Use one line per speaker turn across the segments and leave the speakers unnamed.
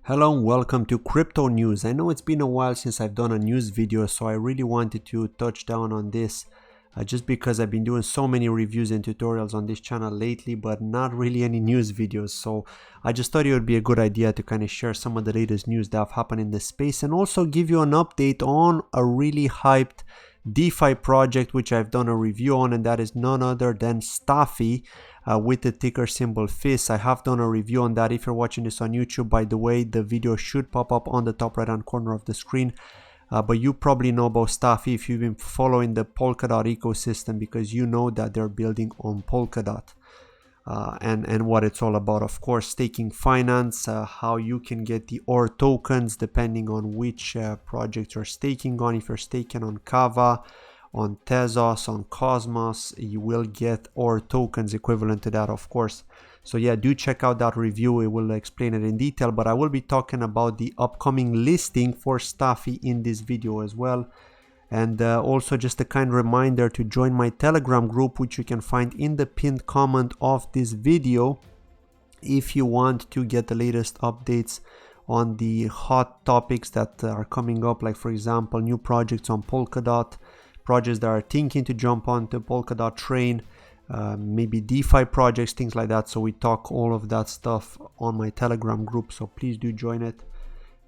Hello and welcome to Crypto News. I know it's been a while since I've done a news video, so I really wanted to touch down on this just because I've been doing so many reviews and tutorials on this channel lately, but not really any news videos. So I just thought it would be a good idea to kind of share some of the latest news that have happened in the space and also give you an update on a really hyped DeFi project which I've done a review on, and that is none other than STAFI with the ticker symbol FIS. I have done a review on that. If you're watching this on YouTube, by the way, the video should pop up on the top right hand corner of the screen. But you probably know about STAFI if you've been following the Polkadot ecosystem, because you know that they're building on Polkadot. And what it's all about, of course, staking finance, how you can get the OR tokens depending on which project you're staking on. If you're staking on Kava, on Tezos, on Cosmos, you will get OR tokens equivalent to that, of course. So yeah, do check out that review. It will explain it in detail, but I will be talking about the upcoming listing for STAFI in this video as well. And also just a kind reminder to join my Telegram group, which you can find in the pinned comment of this video, if you want to get the latest updates on the hot topics that are coming up, like for example new projects on Polkadot, projects that are thinking to jump onto Polkadot train, maybe DeFi projects, things like that. So we talk all of that stuff on my Telegram group, so please do join it.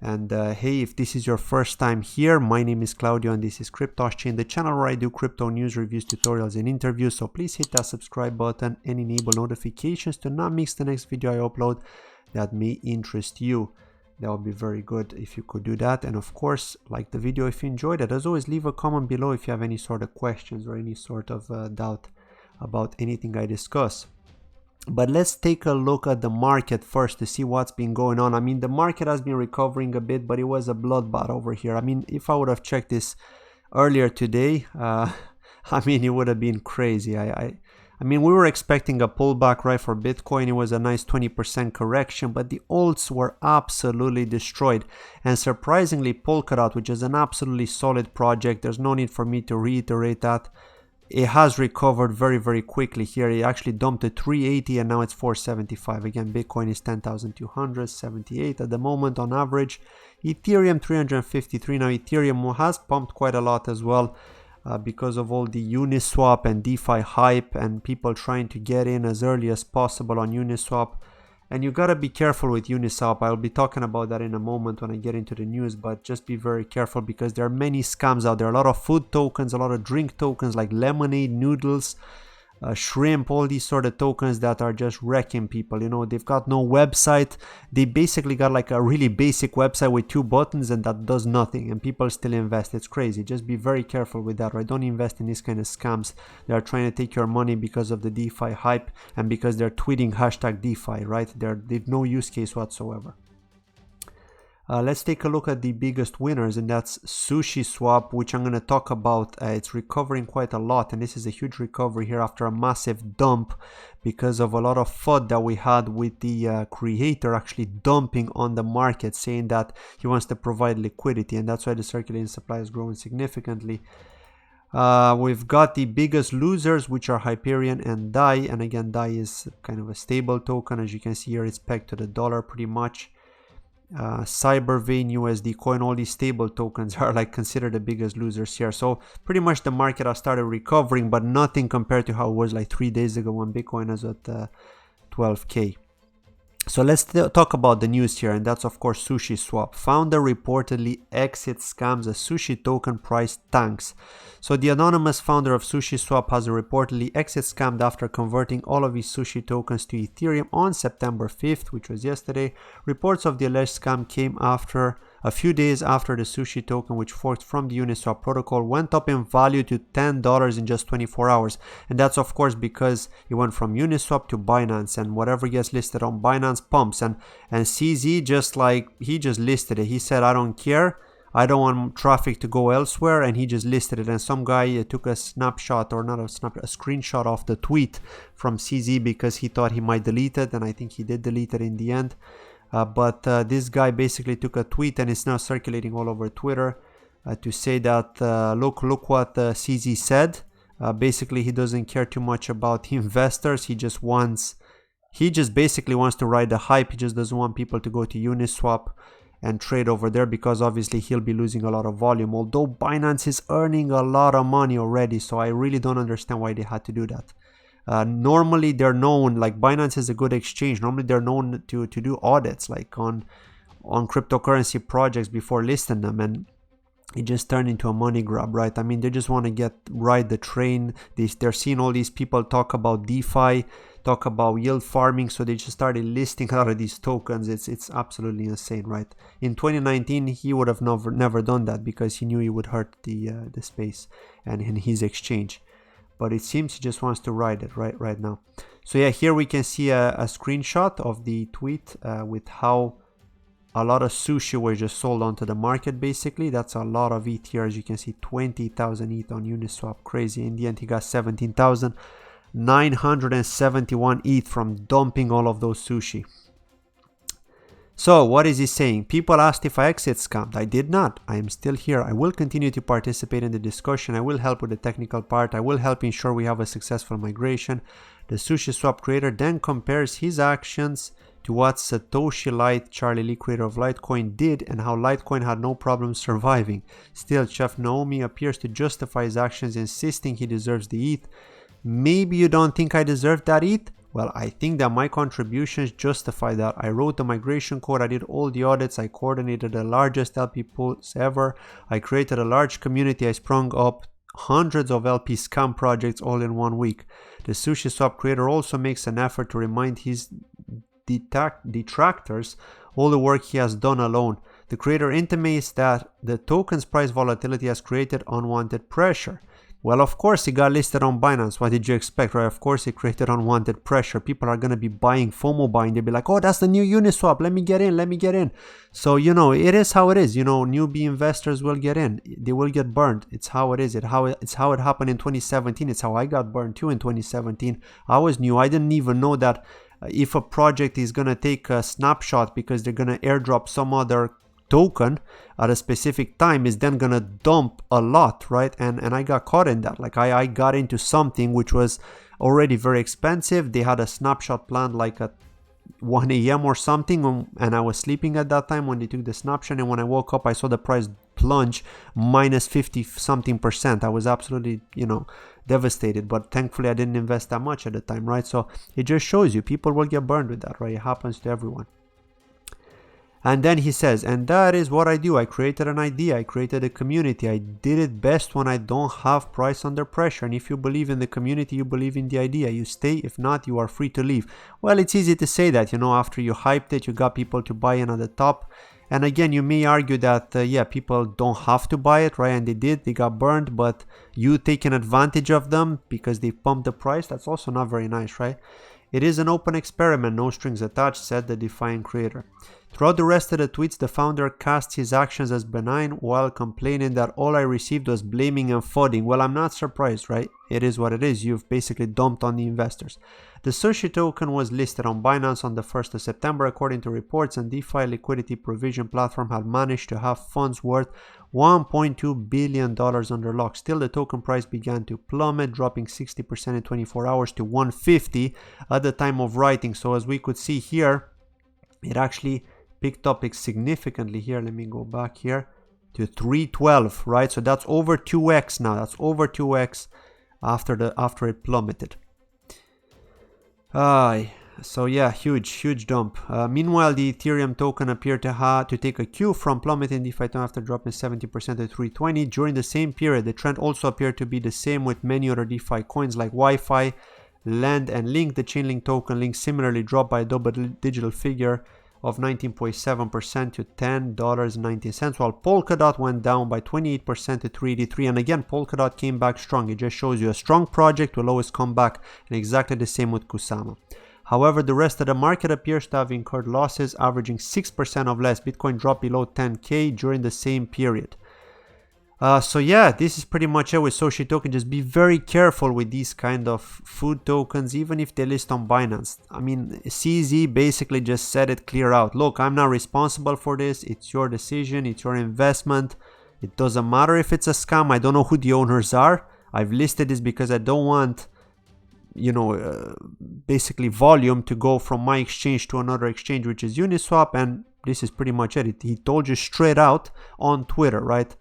And hey, if this is your first time here, my name is Claudio and this is CryptoSchain, the channel where I do crypto news, reviews, tutorials and interviews. So please hit that subscribe button and enable notifications to not miss the next video I upload that may interest you. That would be very good if you could do that. And of course, like the video if you enjoyed it. As always, leave a comment below if you have any sort of questions or any sort of doubt about anything I discuss. But let's take a look at the market first to see what's been going on. I mean, the market has been recovering a bit, but it was a bloodbath over here. I mean, if I would have checked this earlier today, I mean, it would have been crazy. I mean, we were expecting a pullback, right, for Bitcoin. It was a nice 20% correction, but the alts were absolutely destroyed. And surprisingly, Polkadot, which is an absolutely solid project, there's no need for me to reiterate that, it has recovered very, very quickly here. It actually dumped to 380 and now it's 475. Again, Bitcoin is 10,278 at the moment on average. Ethereum 353. Now Ethereum has pumped quite a lot as well because of all the Uniswap and DeFi hype and people trying to get in as early as possible on Uniswap. And you gotta be careful with Uniswap. I'll be talking about that in a moment when I get into the news, but just be very careful because there are many scams out there. A lot of food tokens, a lot of drink tokens like lemonade, noodles, shrimp, all these sort of tokens that are just wrecking people. You know, they've got no website. They basically got like a really basic website with 2 buttons and that does nothing, and people still invest. It's crazy. Just be very careful with that, right? Don't invest in these kind of scams. They are trying to take your money because of the DeFi hype and because they're tweeting hashtag DeFi, right? They've no use case whatsoever. Let's take a look at the biggest winners, and that's SushiSwap, which I'm going to talk about. It's recovering quite a lot, and this is a huge recovery here after a massive dump because of a lot of FUD that we had with the creator actually dumping on the market, saying that he wants to provide liquidity, and that's why the circulating supply is growing significantly. We've got the biggest losers, which are Hyperion and DAI, and again, DAI is kind of a stable token. As you can see here, it's pegged to the dollar pretty much. Cybervein, USD Coin, all these stable tokens are like considered the biggest losers here. So pretty much the market has started recovering, but nothing compared to how it was like 3 days ago when Bitcoin was at 12K. So let's talk about the news here, and that's of course SushiSwap. Founder reportedly exits scams as sushi token price tanks. So the anonymous founder of SushiSwap has reportedly exit scammed after converting all of his sushi tokens to Ethereum on September 5th, which was yesterday. Reports of the alleged scam came after a few days after the sushi token, which forked from the Uniswap protocol, went up in value to $10 in just 24 hours. And that's of course because it went from Uniswap to Binance, and whatever gets listed on Binance pumps. And CZ just listed it. He said, I don't care. I don't want traffic to go elsewhere, and he just listed it. And some guy took a snapshot, or not a snapshot, a screenshot of the tweet from CZ because he thought he might delete it, and I think he did delete it in the end. But this guy basically took a tweet and it's now circulating all over Twitter to say that look what CZ said. Basically, he doesn't care too much about investors. He just wants he just basically wants to ride the hype. He just doesn't want people to go to Uniswap and trade over there, because obviously he'll be losing a lot of volume, although Binance is earning a lot of money already. So I really don't understand why they had to do that. Normally they're known, like Binance is a good exchange, normally they're known to do audits like on cryptocurrency projects before listing them, and it just turned into a money grab, right? I mean, they just want to ride the train. They're seeing all these people talk about DeFi, talk about yield farming, so they just started listing a lot of these tokens. It's absolutely insane, right? In 2019 he would have never done that, because he knew he would hurt the space and in his exchange. But it seems he just wants to ride it right now. So yeah, here we can see a screenshot of the tweet with how a lot of sushi were just sold onto the market. Basically, that's a lot of ETH here. As you can see, 20,000 ETH on Uniswap. Crazy. In the end, he got 17,971 ETH from dumping all of those sushi. So what is he saying? People asked if I exit scammed. I did not. I am still here. I will continue to participate in the discussion. I will help with the technical part. I will help ensure we have a successful migration. The SushiSwap creator then compares his actions to what Satoshi Light, Charlie Lee, creator of Litecoin, did, and how Litecoin had no problem surviving. Still, Chef Naomi appears to justify his actions, insisting he deserves the ETH. Maybe you don't think I deserve that ETH? Well, I think that my contributions justify that. I wrote the migration code, I did all the audits, I coordinated the largest LP pools ever, I created a large community, I sprung up hundreds of LP scam projects all in 1 week. The SushiSwap creator also makes an effort to remind his detractors all the work he has done alone. The creator intimates that the token's price volatility has created unwanted pressure. Well, of course, it got listed on Binance. What did you expect, right? Of course, it created unwanted pressure. People are going to be buying, FOMO buying. They'll be like, oh, that's the new Uniswap. Let me get in. Let me get in. So, you know, it is how it is. You know, newbie investors will get in. They will get burned. It's how it is. It's how it happened in 2017. It's how I got burned too in 2017. I was new. I didn't even know that if a project is going to take a snapshot because they're going to airdrop some other token at a specific time, is then gonna dump a lot, right? And I got caught in that. Like I got into something which was already very expensive. They had a snapshot planned like at 1 a.m. or something, and I was sleeping at that time when they took the snapshot, and when I woke up I saw the price plunge minus 50 something percent. I was absolutely, you know, devastated, but thankfully I didn't invest that much at the time, right? So it just shows you people will get burned with that, right? It happens to everyone. And then he says, and that is what I do. I created an idea. I created a community. I did it best when I don't have price under pressure. And if you believe in the community, you believe in the idea. You stay. If not, you are free to leave. Well, it's easy to say that, you know, after you hyped it, you got people to buy in at the top. And again, you may argue that, yeah, people don't have to buy it, right? And they did. They got burned. But you taking advantage of them because they pumped the price, that's also not very nice, right? It is an open experiment, no strings attached, said the defiant creator. Throughout the rest of the tweets, the founder cast his actions as benign while complaining that all I received was blaming and FUDing. Well, I'm not surprised, right? It is what it is. You've basically dumped on the investors. The Sushi token was listed on Binance on the 1st of September, according to reports, and DeFi liquidity provision platform had managed to have funds worth $1.2 billion under lock. Still, the token price began to plummet, dropping 60% in 24 hours to 150 at the time of writing. So as we could see here, it actually picked up significantly here. Let me go back here to 312, right? So that's over 2x now. That's over 2x after it plummeted. So yeah, huge dump. Meanwhile, the Ethereum token appeared to take a cue from plummeting DeFi after dropping 70% to 320. During the same period, the trend also appeared to be the same with many other DeFi coins like Wi-Fi, Land, and Link. The Chainlink token Link similarly dropped by a double-digit figure of 19.7% to $10.19, while Polkadot went down by 28% to 383. And again, Polkadot came back strong. It just shows you a strong project will always come back, and exactly the same with Kusama. However, the rest of the market appears to have incurred losses, averaging 6% or less. Bitcoin dropped below 10K during the same period. So yeah, this is pretty much it with Sushi token. Just be very careful with these kind of food tokens, even if they list on Binance. I mean, CZ basically just said it clear out. Look, I'm not responsible for this. It's your decision. It's your investment. It doesn't matter if it's a scam. I don't know who the owners are. I've listed this because I don't want basically volume to go from my exchange to another exchange, which is Uniswap, and this is pretty much it. He told you straight out on Twitter, right?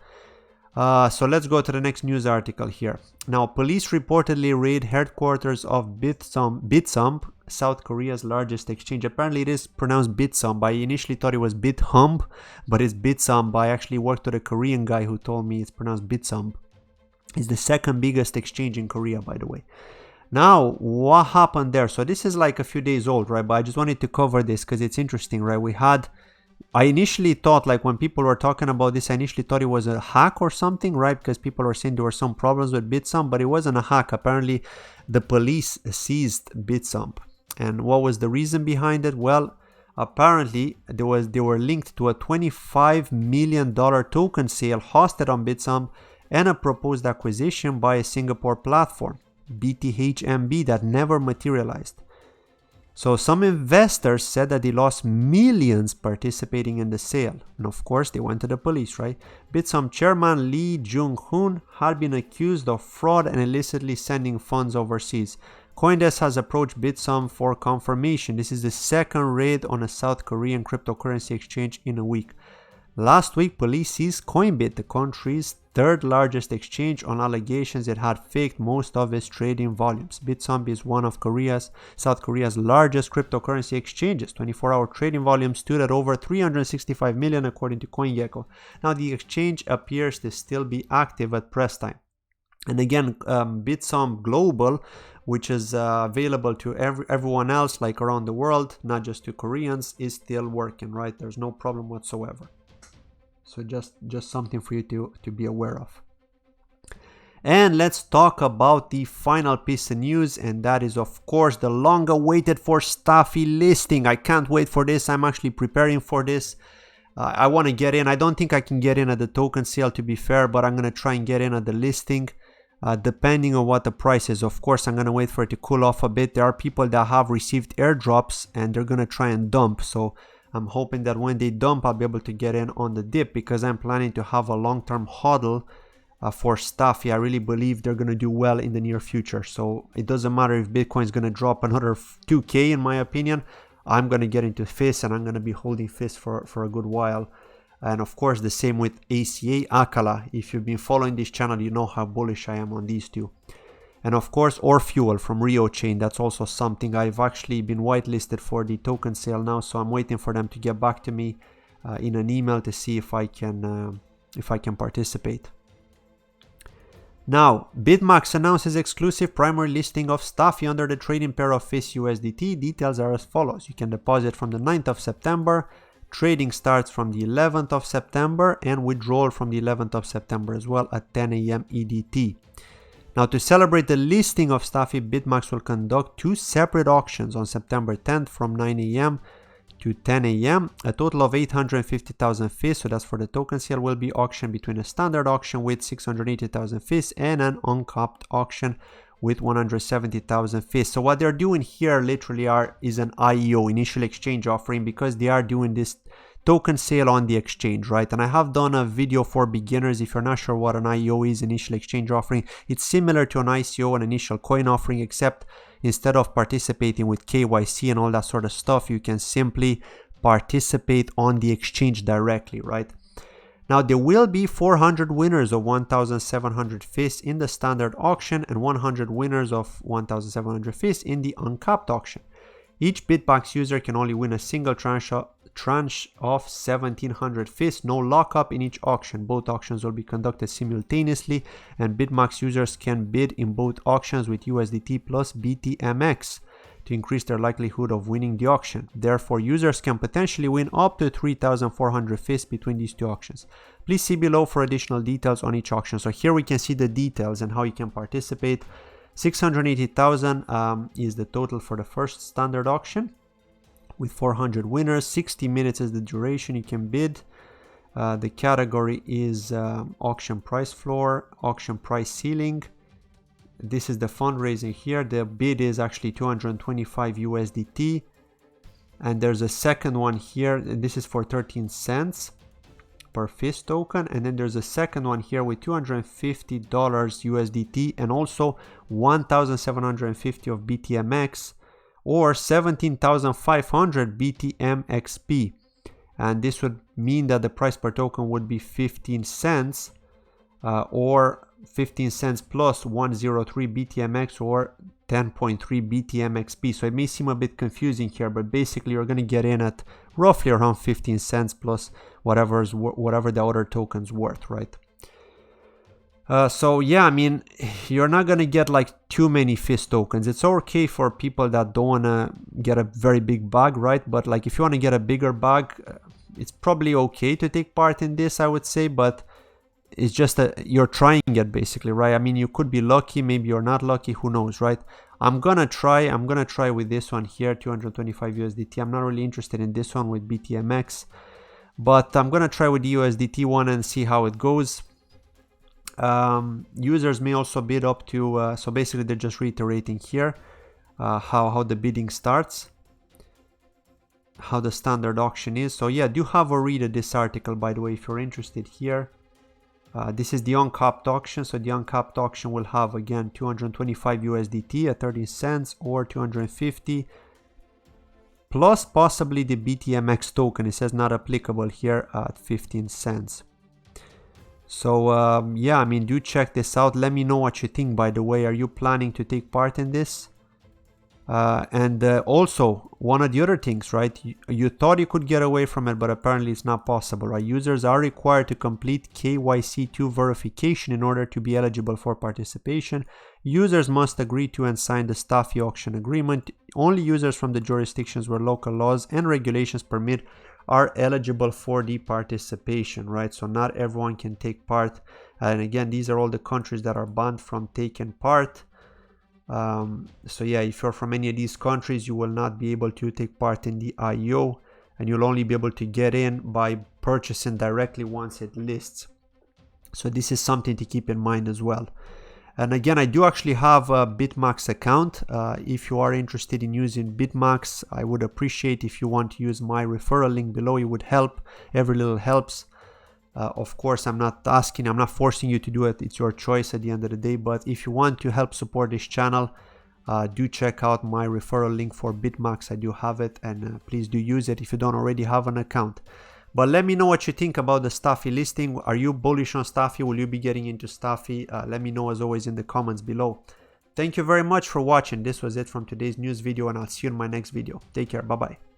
So let's go to the next news article here. Now, police reportedly raid headquarters of Bithumb, South Korea's largest exchange. Apparently it is pronounced Bithumb. I initially thought it was Bithumb, but it's Bithumb. I actually worked with a Korean guy who told me it's pronounced Bithumb. It's the second biggest exchange in Korea, by the way. Now, what happened there? So this is like a few days old, right? But I just wanted to cover this because it's interesting, right? I initially thought, like, when people were talking about this, I initially thought it was a hack or something, right? Because people were saying there were some problems with Bithumb, but it wasn't a hack. Apparently, the police seized Bithumb. And what was the reason behind it? Well, apparently, they were linked to a $25 million token sale hosted on Bithumb and a proposed acquisition by a Singapore platform, BTHMB, that never materialized. So some investors said that they lost millions participating in the sale. And of course, they went to the police, right? Bithumb chairman Lee Jung-hoon had been accused of fraud and illicitly sending funds overseas. CoinDesk has approached Bithumb for confirmation. This is the second raid on a South Korean cryptocurrency exchange in a week. Last week, police seized Coinbit, the country's third largest exchange, on allegations it had faked most of its trading volumes. Bithumb is one of South Korea's largest cryptocurrency exchanges. 24-hour trading volume stood at over 365 million according to CoinGecko. Now, the exchange appears to still be active at press time. And again, Bithumb Global, which is available to everyone else, like around the world, not just to Koreans, is still working, right? There's no problem whatsoever. So just something for you to be aware of. And let's talk about the final piece of news, and that is, of course, the long awaited for STAFI listing. I can't wait for this. I'm actually preparing for this. I want to get in. I don't think I can get in at the token sale, to be fair, but I'm going to try and get in at the listing, depending on what the price is. Of course, I'm going to wait for it to cool off a bit. There are people that have received airdrops and they're going to try and dump. So I'm hoping that when they dump, I'll be able to get in on the dip, because I'm planning to have a long-term hodl for STAFI. I really believe they're going to do well in the near future. So it doesn't matter if Bitcoin is going to drop another 2K, in my opinion. I'm going to get into FIS, and I'm going to be holding FIS for a good while. And of course, the same with ACA, Akala. If you've been following this channel, you know how bullish I am on these two. And of course, Or Fuel from Rio Chain. That's also something. I've actually been whitelisted for the token sale now, so I'm waiting for them to get back to me in an email to see if I can participate. Now, Bitmax announces exclusive primary listing of STAFI under the trading pair of FIS USDT. Details are as follows. You can deposit from the 9th of September. Trading starts from the 11th of September and withdrawal from the 11th of September as well at 10 a.m. EDT. Now, to celebrate the listing of STAFI, Bitmax will conduct two separate auctions on September 10th from 9 a.m. to 10 a.m. A total of 850,000 FIS, so that's for the token sale, will be auctioned between a standard auction with 680,000 FIS and an uncapped auction with 170,000 FIS. So what they're doing here literally is an IEO, initial exchange offering, because they are doing this token sale on the exchange, right? And I have done a video for beginners. If you're not sure what an IEO is, initial exchange offering, it's similar to an ICO, an initial coin offering, except instead of participating with KYC and all that sort of stuff, you can simply participate on the exchange directly, right? Now, there will be 400 winners of 1,700 FIS in the standard auction and 100 winners of 1,700 FIS in the uncapped auction. Each Bitmax user can only win a single tranche of 1,700 FIS, no lockup in each auction. Both auctions will be conducted simultaneously, and Bitmax users can bid in both auctions with USDT plus BTMX to increase their likelihood of winning the auction. Therefore, users can potentially win up to 3,400 FIS between these two auctions. Please see below for additional details on each auction. So here we can see the details and how you can participate. 680,000 is the total for the first standard auction with 400 winners. 60 minutes is the duration you can bid. The category is auction price floor, auction price ceiling. This is the fundraising here. The bid is actually 225 USDT. And there's a second one here. This is for 13 cents. per FIS token, and then there's a second one here with $250 USDT and also 1,750 of BTMX or 17,500 BTMXP. And this would mean that the price per token would be 15 cents or 15 cents plus 103 BTMX or 10.3 BTMXP. So it may seem a bit confusing here, but basically you're going to get in at roughly around 15 cents plus whatever the other token's worth, right? So yeah, I mean, you're not going to get like too many FIS tokens. It's okay for people that don't want to get a very big bag, right? But like if you want to get a bigger bag, it's probably okay to take part in this, I would say, but it's just that you're trying it basically, right? I mean, you could be lucky, maybe you're not lucky, who knows, right? I'm gonna try with this one here, 225 USDT. I'm not really interested in this one with BTMX, but I'm gonna try with the USDT one and see how it goes. Users may also bid up to, so basically they're just reiterating here how the bidding starts, how the standard auction is. So yeah, do have a read of this article, by the way, if you're interested here. This is the uncapped auction. So the uncapped auction will have again 225 USDT at 30 cents or 250 plus possibly the BTMX token. It says not applicable here at 15 cents. So yeah, I mean, do check this out. Let me know what you think, by the way. Are you planning to take part in this? And also, one of the other things, right? You thought you could get away from it, but apparently it's not possible, right? Users are required to complete KYC2 verification in order to be eligible for participation. Users must agree to and sign the STAFI auction agreement. Only users from the jurisdictions where local laws and regulations permit are eligible for the participation, right? So not everyone can take part. And again, these are all the countries that are banned from taking part. So yeah, if you're from any of these countries, you will not be able to take part in the IEO, and you'll only be able to get in by purchasing directly once it lists. So this is something to keep in mind as well. And again, I do actually have a Bitmax account. If you are interested in using Bitmax, I would appreciate if you want to use my referral link below. It would help. Every little helps. Of course, I'm not forcing you to do it. It's your choice at the end of the day. But if you want to help support this channel, do check out my referral link for Bitmax. I do have it, and please do use it if you don't already have an account. But let me know what you think about the STAFI listing. Are you bullish on STAFI? Will you be getting into STAFI? Let me know as always in the comments below. Thank you very much for watching. This was it from today's news video, and I'll see you in my next video. Take care. Bye-bye.